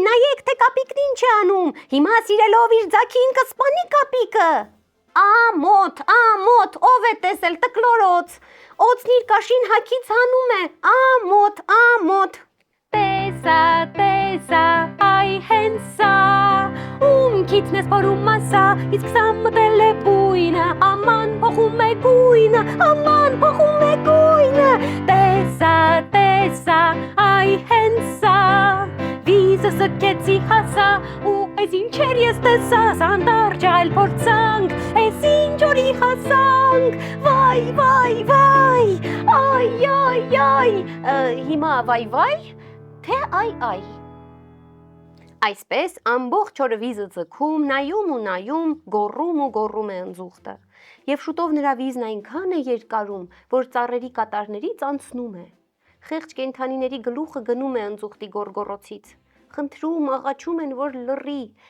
նայեք, թե կապիկն ինչ է անում, հիմա սիրելով իր ձագին կսպանի կապիկը։ Ամոթ, ով է տեսել տկլորոց, օձն իր կաշին հագից հանում է, ամոթ։ Տեսա, այ հենց սա, ում քիթն ես փորում ասա, իսկ սա մտել է բույնը, աման փոխում է գույնը, տեսա, այ հենց սա, վիզը սկեցի հասա, ու այս ինչեր ես տեսա, սանդարջ այլ փորձանք, այս ինչ օրի հասանք, վայ, այ, հիմա վայ, թե այ։ Այսպես ամբողջ օրը վիզը ձգում, նայում, գոռում է ընձուղտը, և շուտով նրա վիզն այնքան է երկարում, որ ծառերի կատարներից անցնում է։ Խեղճ կենդանիների գլուխը գնում է ընձուղտի գոռգոռոցից, խնդրում, աղաչում են, որ լռի,